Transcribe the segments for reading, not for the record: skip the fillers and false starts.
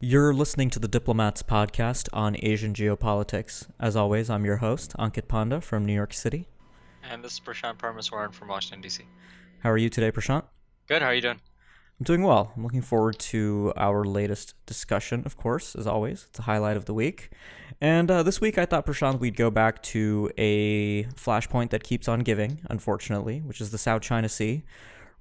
You're listening to the Diplomats podcast on Asian geopolitics. As always, I'm your host, Ankit Panda from New York City. And this is Prashant Parmaswaran from Washington, D.C. How are you today, Prashant? Good, how are you doing? I'm doing well. I'm looking forward to our latest discussion, of course, as always. It's a highlight of the week. And this week, I thought, Prashant, we'd go back to a flashpoint that keeps on giving, unfortunately, which is the South China Sea.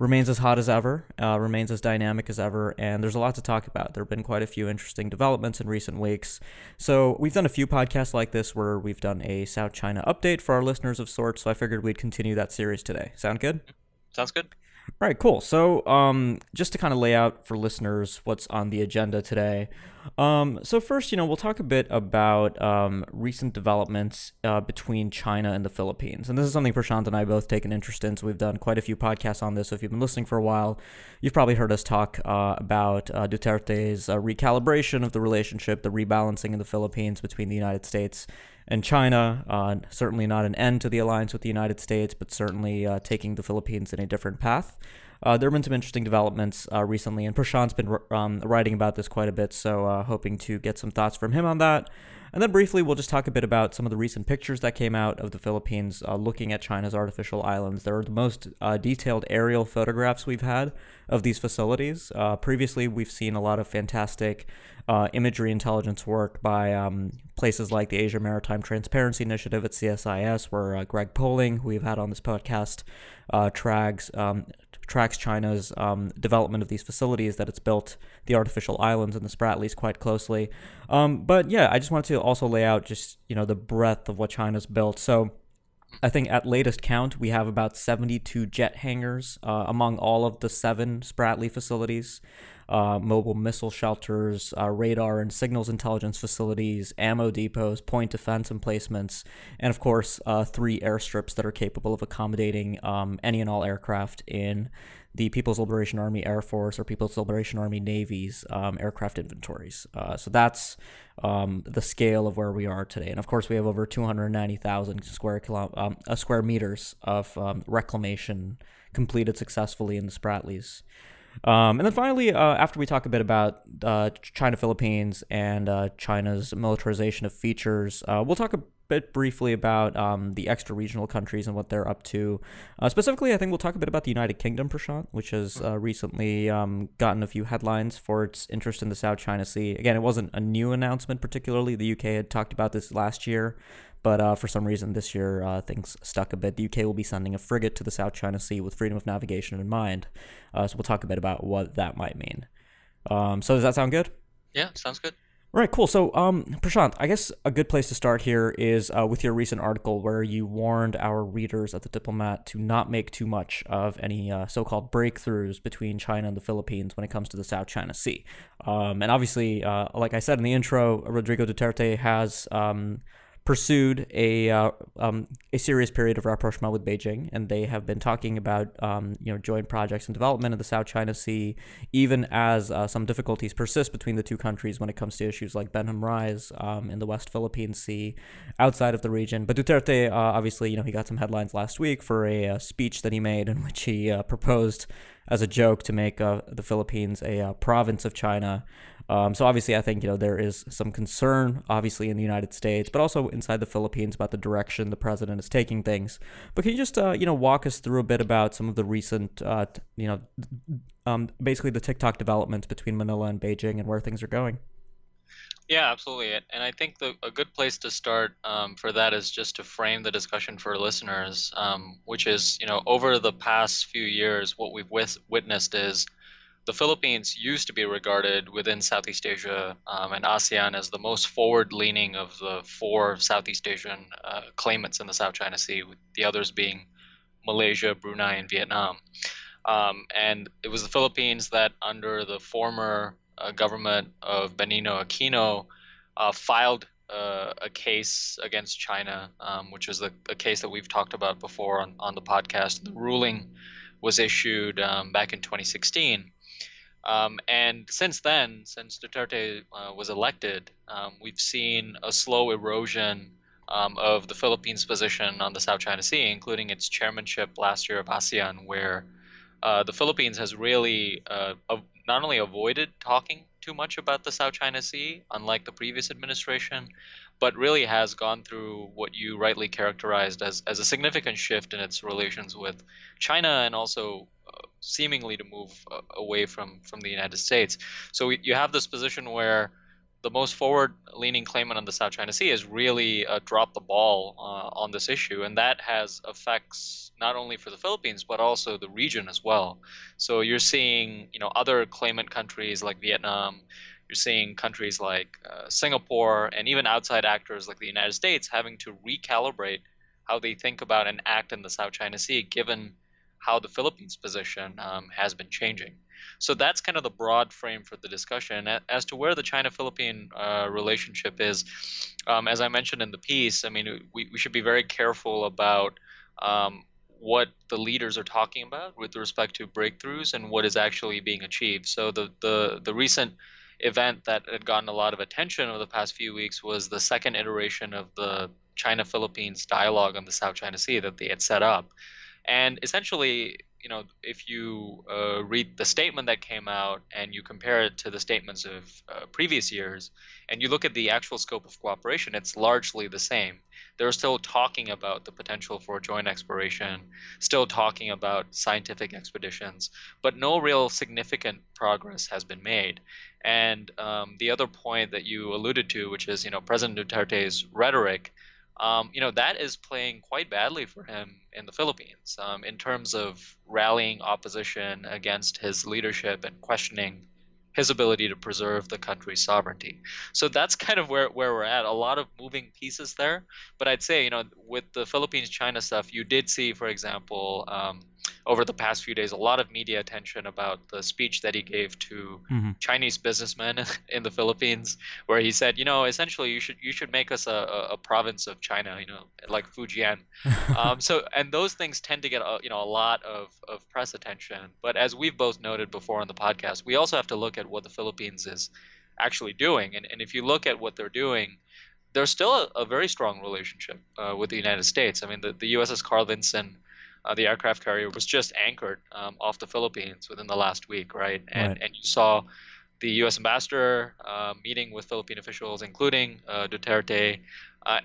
Remains as hot as ever, remains as dynamic as ever, and there's a lot to talk about. There have been quite a few interesting developments in recent weeks. So we've done a few podcasts like this where we've done a South China update for our listeners of sorts, so I figured we'd continue that series today. Sound good? Sounds good. All right, cool. So just to kind of lay out for listeners what's on the agenda today. So first, we'll talk a bit about recent developments between China and the Philippines. And this is something Prashant and I both take an interest in, so we've done quite a few podcasts on this. So if you've been listening for a while, you've probably heard us talk about Duterte's recalibration of the relationship, the rebalancing in the Philippines between the United States and China. Certainly not an end to the alliance with the United States, but certainly taking the Philippines in a different path. There have been some interesting developments recently, and Prashant's been writing about this quite a bit, so hoping to get some thoughts from him on that. And then briefly, we'll just talk a bit about some of the recent pictures that came out of the Philippines looking at China's artificial islands. They're the most detailed aerial photographs we've had of these facilities. Previously, we've seen a lot of fantastic imagery intelligence work by places like the Asia Maritime Transparency Initiative at CSIS, where Greg Poling, who we've had on this podcast, tracks China's development of these facilities that it's built, the artificial islands and the Spratlys, quite closely. But yeah, I just wanted to also lay out just, the breadth of what China's built. So I think at latest count, we have about 72 jet hangars among all of the 7 Spratly facilities. Mobile missile shelters, radar and signals intelligence facilities, ammo depots, point defense emplacements, and of course, 3 airstrips that are capable of accommodating any and all aircraft in the People's Liberation Army Air Force or People's Liberation Army Navy's aircraft inventories. So that's the scale of where we are today. And of course, we have over 290,000 square meters of reclamation completed successfully in the Spratlys. And then finally, after we talk a bit about China, Philippines, and China's militarization of features, we'll talk a bit briefly about the extra-regional countries and what they're up to. Specifically, I think we'll talk a bit about the United Kingdom, Prashant, which has recently gotten a few headlines for its interest in the South China Sea. Again, it wasn't a new announcement particularly. The UK had talked about this last year, but for some reason this year things stuck a bit. The UK will be sending a frigate to the South China Sea with freedom of navigation in mind. So we'll talk a bit about what that might mean. So does that sound good? Yeah, sounds good. All right, cool. So, Prashant, I guess a good place to start here is with your recent article where you warned our readers at The Diplomat to not make too much of any so-called breakthroughs between China and the Philippines when it comes to the South China Sea. And obviously, like I said in the intro, Rodrigo Duterte has pursued a serious period of rapprochement with Beijing, and they have been talking about joint projects and development in the South China Sea, even as some difficulties persist between the two countries when it comes to issues like Benham Rise in the West Philippine Sea, outside of the region. But Duterte, obviously, he got some headlines last week for a speech that he made in which he proposed as a joke to make the Philippines a province of China. So obviously, I think there is some concern, obviously, in the United States, but also inside the Philippines about the direction the president is taking things. But can you just walk us through a bit about some of the recent basically the Tick-Tock developments between Manila and Beijing and where things are going? Yeah, absolutely. And I think a good place to start for that is just to frame the discussion for listeners, which is, over the past few years, what we've witnessed is the Philippines used to be regarded within Southeast Asia and ASEAN as the most forward-leaning of the 4 Southeast Asian claimants in the South China Sea, with the others being Malaysia, Brunei, and Vietnam. And it was the Philippines that, under the former government of Benigno Aquino, filed a case against China, which is a case that we've talked about before on the podcast. The ruling was issued back in 2016. And since then, since Duterte was elected, we've seen a slow erosion of the Philippines' position on the South China Sea, including its chairmanship last year of ASEAN, where the Philippines has really not only avoided talking too much about the South China Sea, unlike the previous administration, but really has gone through what you rightly characterized as a significant shift in its relations with China and also seemingly to move away from the United States. So you have this position where the most forward-leaning claimant on the South China Sea has really dropped the ball on this issue, and that has effects not only for the Philippines but also the region as well. So you're seeing, other claimant countries like Vietnam, you're seeing countries like Singapore, and even outside actors like the United States having to recalibrate how they think about and act in the South China Sea, given how the Philippines' position has been changing. So that's kind of the broad frame for the discussion. As to where the China-Philippine relationship is, as I mentioned in the piece, I mean, we should be very careful about what the leaders are talking about with respect to breakthroughs and what is actually being achieved. So the recent event that had gotten a lot of attention over the past few weeks was the second iteration of the China-Philippines dialogue on the South China Sea that they had set up. And essentially, if you read the statement that came out and you compare it to the statements of previous years, and you look at the actual scope of cooperation, it's largely the same. They're still talking about the potential for joint exploration, still talking about scientific expeditions, but no real significant progress has been made. And the other point that you alluded to, which is, President Duterte's rhetoric, that is playing quite badly for him in the Philippines, in terms of rallying opposition against his leadership and questioning his ability to preserve the country's sovereignty. So that's kind of where we're at. A lot of moving pieces there. But I'd say, with the Philippines China stuff, you did see, for example, over the past few days, a lot of media attention about the speech that he gave to Hmm. Chinese businessmen in the Philippines, where he said, essentially you should make us a province of China, like Fujian. And those things tend to get a lot of press attention. But as we've both noted before on the podcast, we also have to look at what the Philippines is actually doing. And if you look at what they're doing, there's still a very strong relationship with the United States. I mean, the USS Carl Vinson, the aircraft carrier, was just anchored off the Philippines within the last week, right? And Right. and you saw the U.S. ambassador meeting with Philippine officials, including Duterte.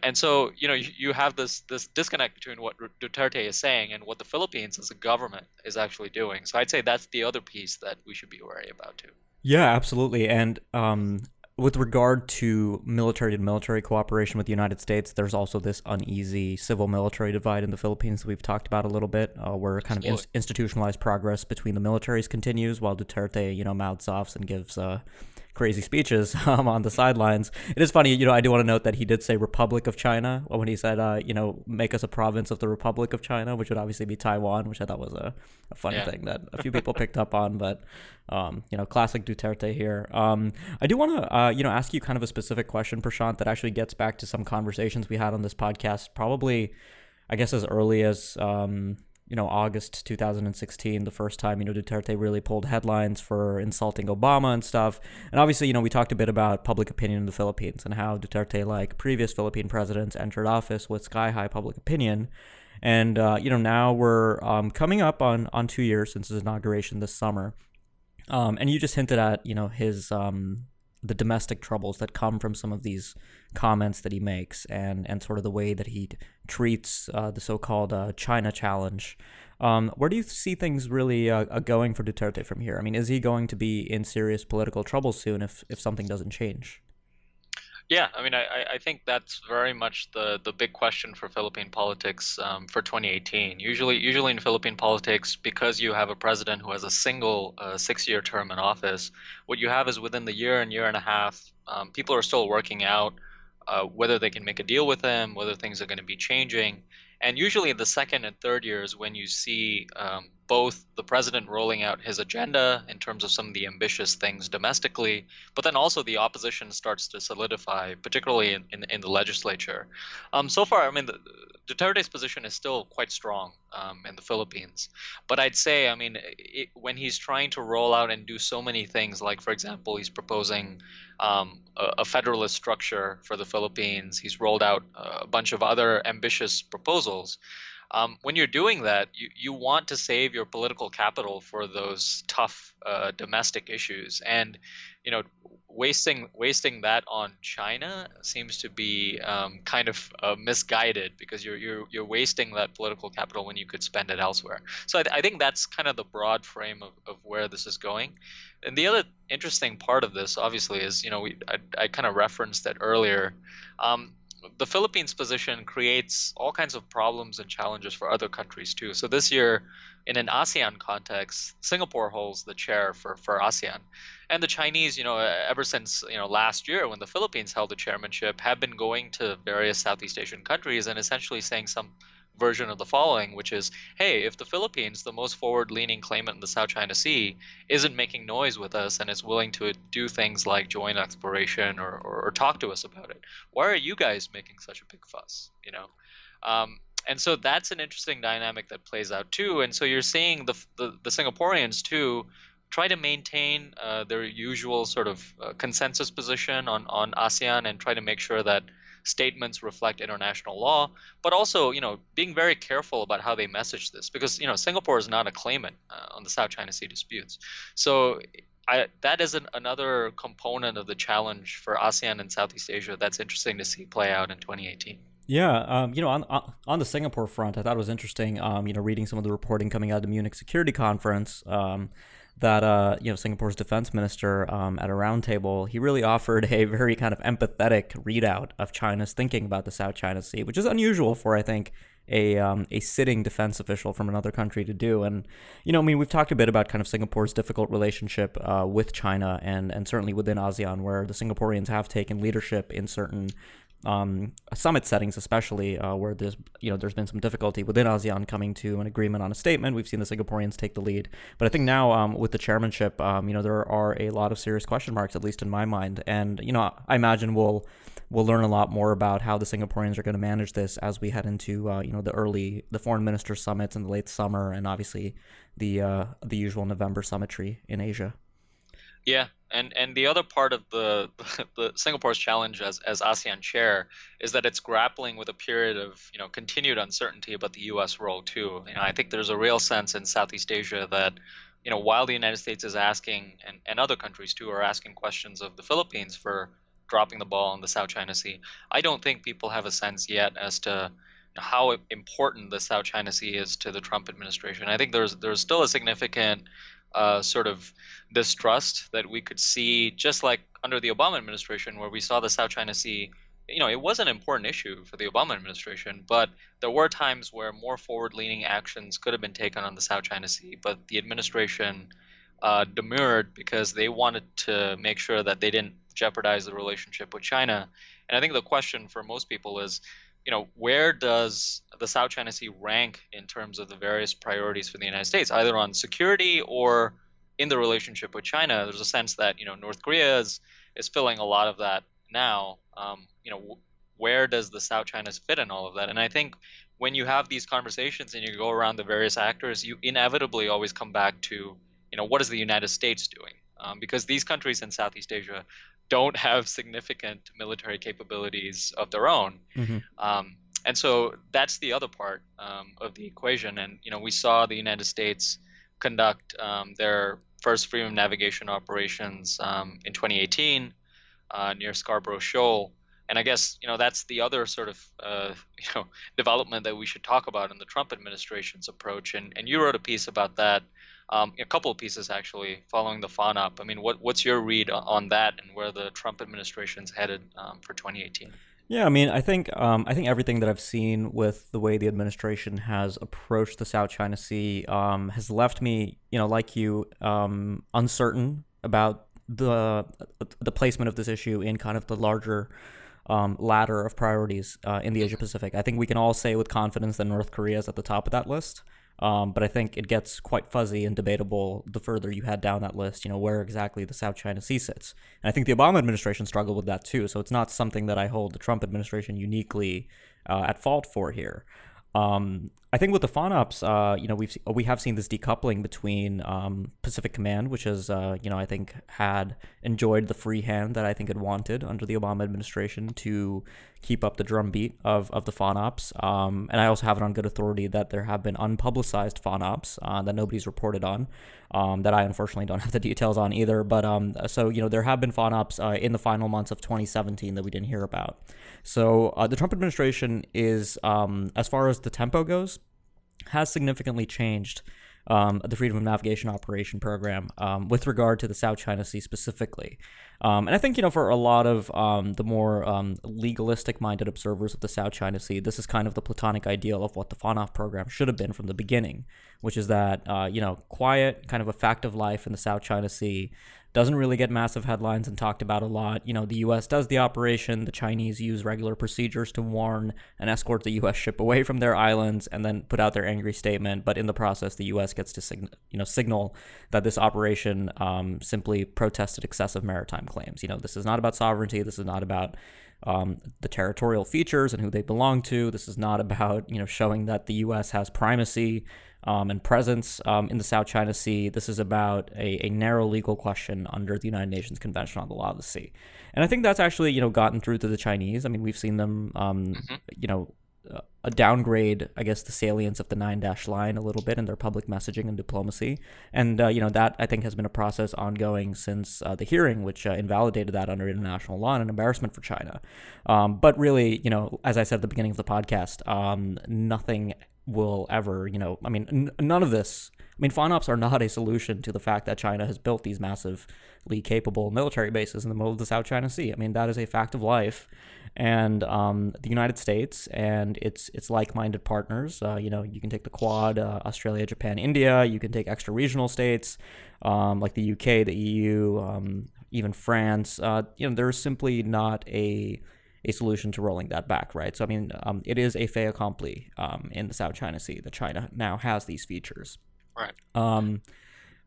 And so, you have this disconnect between what Duterte is saying and what the Philippines as a government is actually doing. So I'd say that's the other piece that we should be wary about too. Yeah, absolutely. And with regard to military cooperation with the United States, there's also this uneasy civil military divide in the Philippines that we've talked about a little bit, where kind of Absolutely. institutionalized progress between the militaries continues while Duterte, mouths off and gives crazy speeches on the sidelines. It is funny, I do want to note that he did say Republic of China when he said, make us a province of the Republic of China, which would obviously be Taiwan, which I thought was a funny Yeah. thing that a few people picked up on, but classic Duterte here. I do want to, ask you kind of a specific question, Prashant, that actually gets back to some conversations we had on this podcast, probably, I guess, as early as, August 2016, the first time, Duterte really pulled headlines for insulting Obama and stuff. And obviously, we talked a bit about public opinion in the Philippines and how Duterte, like previous Philippine presidents, entered office with sky high public opinion. And, now we're coming up on 2 years since his inauguration this summer. And you just hinted at, his the domestic troubles that come from some of these comments that he makes, and sort of the way that he treats the so-called China challenge. Where do you see things really going for Duterte from here? I mean, is he going to be in serious political trouble soon if something doesn't change? Yeah, I mean, I think that's very much the big question for Philippine politics for 2018. Usually in Philippine politics, because you have a president who has a single 6-year term in office, what you have is within the year and year and a half, people are still working out whether they can make a deal with him, whether things are going to be changing. And usually in the second and third years, when you see both the president rolling out his agenda in terms of some of the ambitious things domestically, but then also the opposition starts to solidify, particularly in the legislature. So far, I mean, Duterte's position is still quite strong in the Philippines. But I'd say, I mean, when he's trying to roll out and do so many things, like, for example, he's proposing a federalist structure for the Philippines, he's rolled out a bunch of other ambitious proposals. When you're doing that, you want to save your political capital for those tough domestic issues, and wasting that on China seems to be kind of misguided, because you're wasting that political capital when you could spend it elsewhere. So I think that's kind of the broad frame of where this is going. And the other interesting part of this, obviously, is I kind of referenced it earlier. Um, the Philippines' position creates all kinds of problems and challenges for other countries too. So this year, in an ASEAN context, Singapore holds the chair for ASEAN. And the Chinese, ever since, last year when the Philippines held the chairmanship, have been going to various Southeast Asian countries and essentially saying some version of the following, which is, hey, if the Philippines, the most forward-leaning claimant in the South China Sea, isn't making noise with us and is willing to do things like join exploration or talk to us about it, why are you guys making such a big fuss? And so that's an interesting dynamic that plays out too. And so you're seeing the Singaporeans too try to maintain their usual sort of consensus position on ASEAN, and try to make sure that statements reflect international law, but also, being very careful about how they message this, because, Singapore is not a claimant on the South China Sea disputes. So that is another component of the challenge for ASEAN and Southeast Asia that's interesting to see play out in 2018. Yeah, on the Singapore front, I thought it was interesting. Reading some of the reporting coming out of the Munich Security Conference, that Singapore's defense minister, at a roundtable, he really offered a very kind of empathetic readout of China's thinking about the South China Sea, which is unusual for, I think, a sitting defense official from another country to do. And we've talked a bit about kind of Singapore's difficult relationship with China, and certainly within ASEAN, where the Singaporeans have taken leadership in certain summit settings, especially where there's been some difficulty within ASEAN coming to an agreement on a statement. We've seen the Singaporeans take the lead, but I think now, with the chairmanship, there are a lot of serious question marks, at least in my mind. And I imagine we'll learn a lot more about how the Singaporeans are going to manage this as we head into the foreign minister summits in the late summer, and obviously the usual November summitry in Asia. Yeah, and the other part of the Singapore's challenge as ASEAN chair is that it's grappling with a period of continued uncertainty about the U.S. role too. I think there's a real sense in Southeast Asia that while the United States is asking, and other countries too are asking questions of the Philippines for dropping the ball in the South China Sea, I don't think people have a sense yet as to how important the South China Sea is to the Trump administration. I think there's still a significant sort of distrust that we could see, just like under the Obama administration, where we saw the South China Sea. It was an important issue for the Obama administration, but there were times where more forward-leaning actions could have been taken on the South China Sea, but the administration demurred because they wanted to make sure that they didn't jeopardize the relationship with China. And I think the question for most people is, where does the South China Sea rank in terms of the various priorities for the United States, either on security or in the relationship with China? There's a sense that, North Korea is filling a lot of that now. Where does the South China fit in all of that? And I think when you have these conversations and you go around the various actors, you inevitably always come back to, what is the United States doing? Because these countries in Southeast Asia don't have significant military capabilities of their own. Mm-hmm. And so that's the other part of the equation. And, we saw the United States conduct their first freedom of navigation operations in 2018 near Scarborough Shoal. And I guess, that's the other sort of, development that we should talk about in the Trump administration's approach. And you wrote a piece about that, a couple of pieces actually, following the FONUP. I mean, what's your read on that and where the Trump administration's headed for 2018? Yeah, I think everything that I've seen with the way the administration has approached the South China Sea has left me, like you, uncertain about the placement of this issue in kind of the larger ladder of priorities in the Asia Pacific. I think we can all say with confidence that North Korea is at the top of that list. But I think it gets quite fuzzy and debatable the further you head down that list, where exactly the South China Sea sits. And I think the Obama administration struggled with that too, so it's not something that I hold the Trump administration uniquely at fault for here. I think with the FONOPs, we have seen this decoupling between Pacific Command, which has I think had enjoyed the free hand that I think it wanted under the Obama administration to keep up the drumbeat of the FONOPs. And I also have it on good authority that there have been unpublicized FONOPs that nobody's reported on, that I unfortunately don't have the details on either. But so there have been FONOPs in the final months of 2017 that we didn't hear about. So the Trump administration is, as far as the tempo goes, has significantly changed the Freedom of Navigation Operation program with regard to the South China Sea specifically. And I think, for a lot of the more legalistic-minded observers of the South China Sea, this is kind of the platonic ideal of what the FONOF program should have been from the beginning, which is that, quiet, kind of a fact of life in the South China Sea, doesn't really get massive headlines and talked about a lot. The U.S. does the operation. The Chinese use regular procedures to warn and escort the U.S. ship away from their islands and then put out their angry statement. But in the process, the U.S. gets to signal that this operation simply protested excessive maritime claims. This is not about sovereignty. This is not about the territorial features and who they belong to. This is not about showing that the U.S. has primacy and presence in the South China Sea. This is about a narrow legal question under the United Nations Convention on the Law of the Sea. And I think that's actually, gotten through to the Chinese. I mean, we've seen them, a downgrade, I guess, the salience of the 9-dash line a little bit in their public messaging and diplomacy. And, that I think has been a process ongoing since the hearing, which invalidated that under international law and an embarrassment for China. But really, as I said at the beginning of the podcast, nothing will ever, none of this. FONOPs are not a solution to the fact that China has built these massively capable military bases in the middle of the South China Sea. That is a fact of life. And the United States and its like-minded partners, you can take the Quad, Australia, Japan, India. You can take extra-regional states like the UK, the EU, even France. There's simply not a solution to rolling that back, right? So, it is a fait accompli in the South China Sea that China now has these features. Right.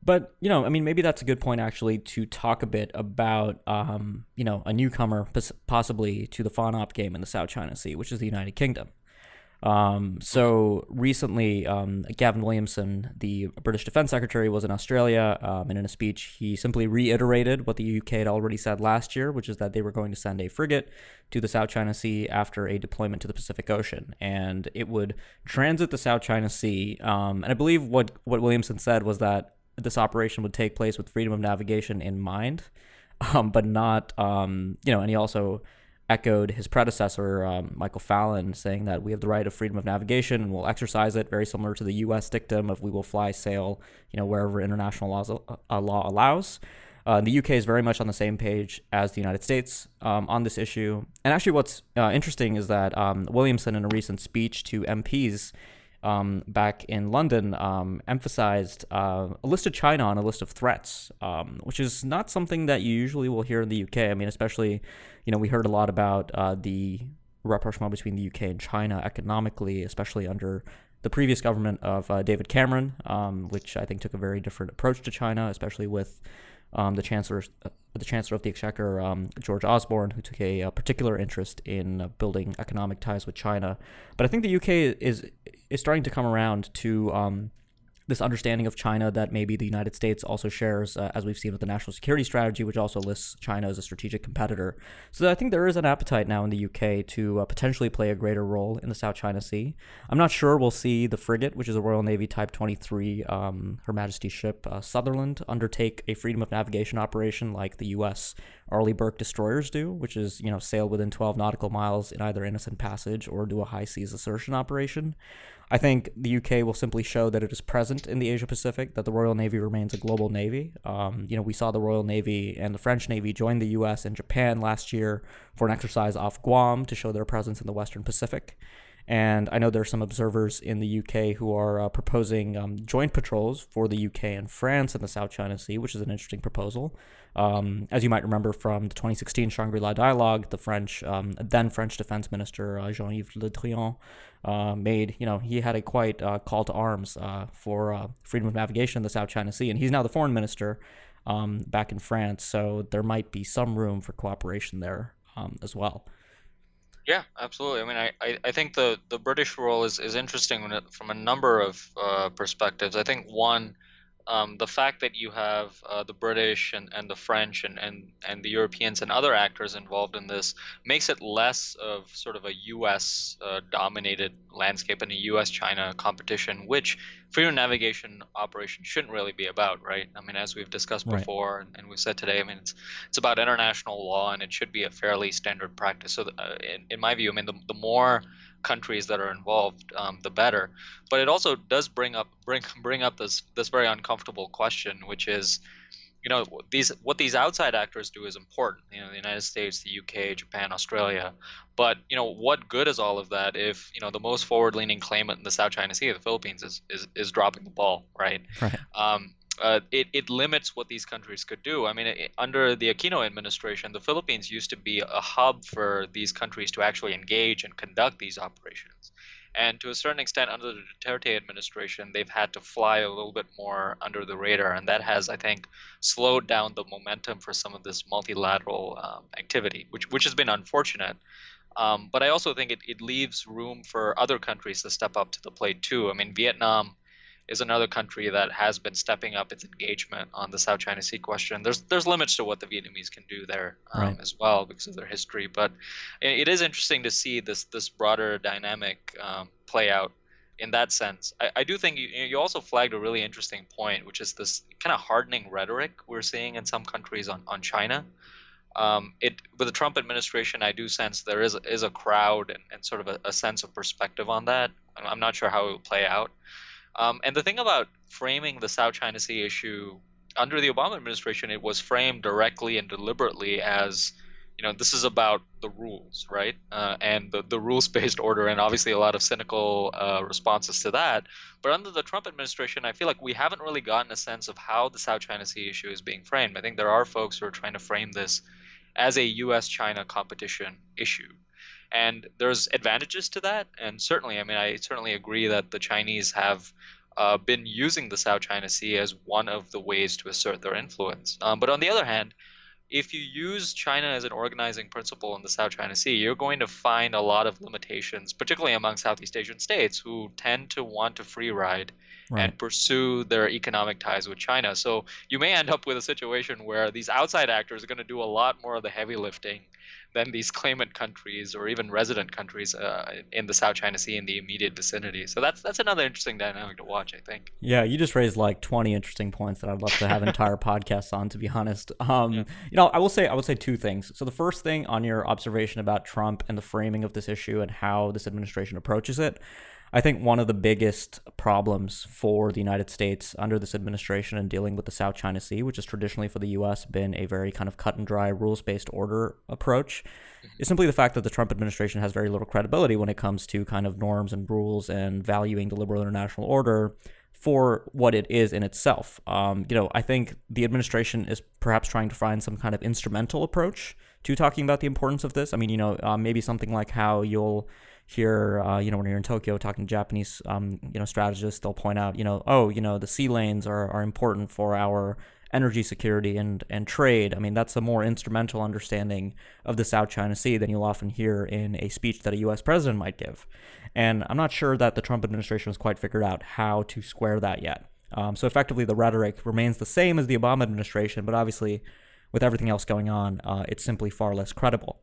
But, maybe that's a good point, actually, to talk a bit about, a newcomer possibly to the FONOP game in the South China Sea, which is the United Kingdom. So recently, Gavin Williamson, the British Defense Secretary, was in Australia, and in a speech, he simply reiterated what the UK had already said last year, which is that they were going to send a frigate to the South China Sea after a deployment to the Pacific Ocean, and it would transit the South China Sea. And I believe what Williamson said was that this operation would take place with freedom of navigation in mind, but not, and he also echoed his predecessor, Michael Fallon, saying that we have the right of freedom of navigation and we'll exercise it, very similar to the U.S. dictum of we will fly, sail, wherever international law allows. The UK is very much on the same page as the United States on this issue. And actually what's interesting is that Williamson, in a recent speech to MPs back in London, emphasized listed China on a list of threats, which is not something that you usually will hear in the UK. Especially, we heard a lot about the rapprochement between the UK and China economically, especially under the previous government of David Cameron, which I think took a very different approach to China, especially with the Chancellor of the Exchequer, George Osborne, who took a particular interest in building economic ties with China. But I think the UK is starting to come around to this understanding of China that maybe the United States also shares, as we've seen with the National Security Strategy, which also lists China as a strategic competitor. So I think there is an appetite now in the UK to potentially play a greater role in the South China Sea. I'm not sure we'll see the frigate, which is a Royal Navy Type 23, Her Majesty's ship, Sutherland, undertake a freedom of navigation operation like the U.S. Arleigh Burke destroyers do, which is, sail within 12 nautical miles in either innocent passage or do a high seas assertion operation. I think the UK will simply show that it is present in the Asia-Pacific, that the Royal Navy remains a global navy. We saw the Royal Navy and the French Navy join the U.S. and Japan last year for an exercise off Guam to show their presence in the Western Pacific. And I know there are some observers in the UK who are proposing joint patrols for the UK and France in the South China Sea, which is an interesting proposal. As you might remember from the 2016 Shangri-La Dialogue, the then French Defense Minister Jean-Yves Le Drian made, he had a quite call to arms for freedom of navigation in the South China Sea, and he's now the foreign minister back in France, so there might be some room for cooperation there as well. Yeah, absolutely. I mean, I think the British role is interesting from a number of perspectives. I think one, the fact that you have the British and the French and the Europeans and other actors involved in this makes it less of sort of a U.S. Dominated landscape and a U.S.-China competition, which freedom of navigation operation shouldn't really be about, right? I mean, as we've discussed Right. before and we've said today, I mean, it's about international law and it should be a fairly standard practice. So, in my view, I mean, the more countries that are involved, the better. But it also does bring up this very uncomfortable question, which is, these what these outside actors do is important. The United States, the UK, Japan, Australia. But what good is all of that if the most forward-leaning claimant in the South China Sea, the Philippines, is dropping the ball, right? Right. It limits what these countries could do. I mean, under the Aquino administration, the Philippines used to be a hub for these countries to actually engage and conduct these operations. And to a certain extent, under the Duterte administration, they've had to fly a little bit more under the radar, and that has, I think, slowed down the momentum for some of this multilateral activity, which has been unfortunate. But I also think it leaves room for other countries to step up to the plate too. I mean, Vietnam is another country that has been stepping up its engagement on the South China Sea question. There's limits to what the Vietnamese can do there Right. as well because of their history, but it is interesting to see this broader dynamic play out in that sense. I do think you also flagged a really interesting point, which is this kind of hardening rhetoric we're seeing in some countries on China. It With the Trump administration, I do sense there is a crowd and sort of a sense of perspective on that. I'm not sure how it will play out. And the thing about framing the South China Sea issue under the Obama administration, it was framed directly and deliberately as, this is about the rules, right? And the rules-based order, and obviously a lot of cynical responses to that. But under the Trump administration, I feel like we haven't really gotten a sense of how the South China Sea issue is being framed. I think there are folks who are trying to frame this as a U.S.-China competition issue. And there's advantages to that. And certainly, I mean, I certainly agree that the Chinese have been using the South China Sea as one of the ways to assert their influence. But on the other hand, if you use China as an organizing principle in the South China Sea, you're going to find a lot of limitations, particularly among Southeast Asian states who tend to want to free ride Right. and pursue their economic ties with China. So you may end up with a situation where these outside actors are going to do a lot more of the heavy lifting than these claimant countries or even resident countries in the South China Sea in the immediate vicinity. So that's another interesting dynamic to watch, I think. Yeah, you just raised like 20 interesting points that I'd love to have entire podcasts on, to be honest. Yeah. I would say two things. So the first thing on your observation about Trump and the framing of this issue and how this administration approaches it, I think one of the biggest problems for the United States under this administration in dealing with the South China Sea, which has traditionally for the U.S. been a very kind of cut and dry rules-based order approach, is simply the fact that the Trump administration has very little credibility when it comes to kind of norms and rules and valuing the liberal international order for what it is in itself. I think the administration is perhaps trying to find some kind of instrumental approach to talking about the importance of this. I mean, maybe something like how you'll hear, when you're in Tokyo talking to Japanese, strategists, they'll point out, the sea lanes are important for our energy security and trade. I mean, that's a more instrumental understanding of the South China Sea than you'll often hear in a speech that a U.S. president might give. And I'm not sure that the Trump administration has quite figured out how to square that yet. So effectively, the rhetoric remains the same as the Obama administration, but obviously, with everything else going on, it's simply far less credible.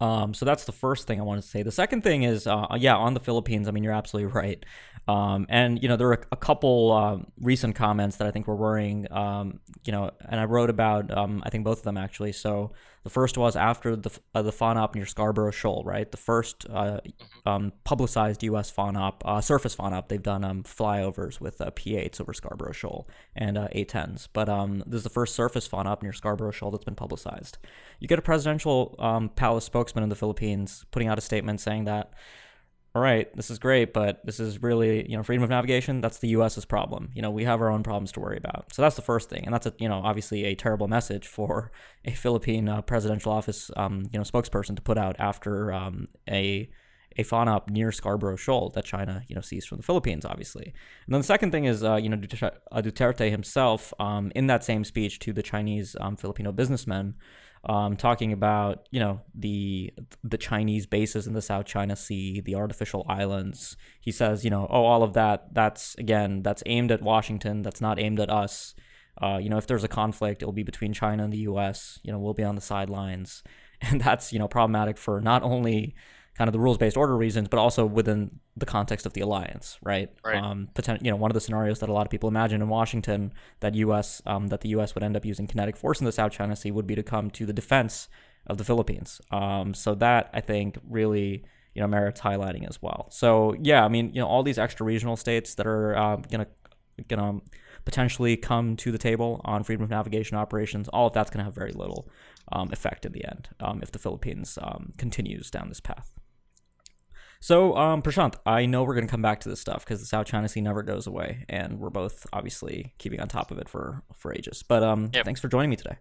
So that's the first thing I wanted to say. The second thing is, on the Philippines, I mean, you're absolutely right. And there are a couple recent comments that I think were worrying, and I wrote about, I think both of them actually. So the first was after the fawn op near Scarborough Shoal, right? The first publicized U.S. fawn op, surface fawn op. They've done flyovers with P-8s over Scarborough Shoal and A-10s. But this is the first surface fawn op near Scarborough Shoal that's been publicized. You get a presidential palace spokesman in the Philippines putting out a statement saying that, all right, this is great, but this is really, freedom of navigation, that's the U.S.'s problem. We have our own problems to worry about. So that's the first thing. And that's, obviously a terrible message for a Philippine presidential office, spokesperson to put out after a fawn op near Scarborough Shoal that China, sees from the Philippines, obviously. And then the second thing is, Duterte himself, in that same speech to the Chinese Filipino businessmen, talking about the Chinese bases in the South China Sea, the artificial islands. He says, oh, all of that. That's aimed at Washington. That's not aimed at us. If there's a conflict, it'll be between China and the U.S. We'll be on the sidelines, and that's problematic for not only kind of the rules-based order reasons, but also within the context of the alliance, right? Right. One of the scenarios that a lot of people imagine in Washington that the U.S. would end up using kinetic force in the South China Sea would be to come to the defense of the Philippines. So that I think really merits highlighting as well. So yeah, I mean all these extra regional states that are gonna potentially come to the table on freedom of navigation operations, all of that's going to have very little effect in the end if the Philippines continues down this path. So, Prashant, I know we're going to come back to this stuff because the South China Sea never goes away, and we're both obviously keeping on top of it for ages. But Yep. thanks for joining me today.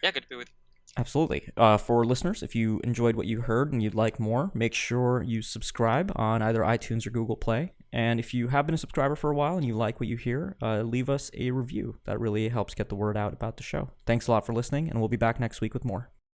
Yeah, good to be with you. Absolutely. For listeners, if you enjoyed what you heard and you'd like more, make sure you subscribe on either iTunes or Google Play. And if you have been a subscriber for a while and you like what you hear, leave us a review. That really helps get the word out about the show. Thanks a lot for listening, and we'll be back next week with more.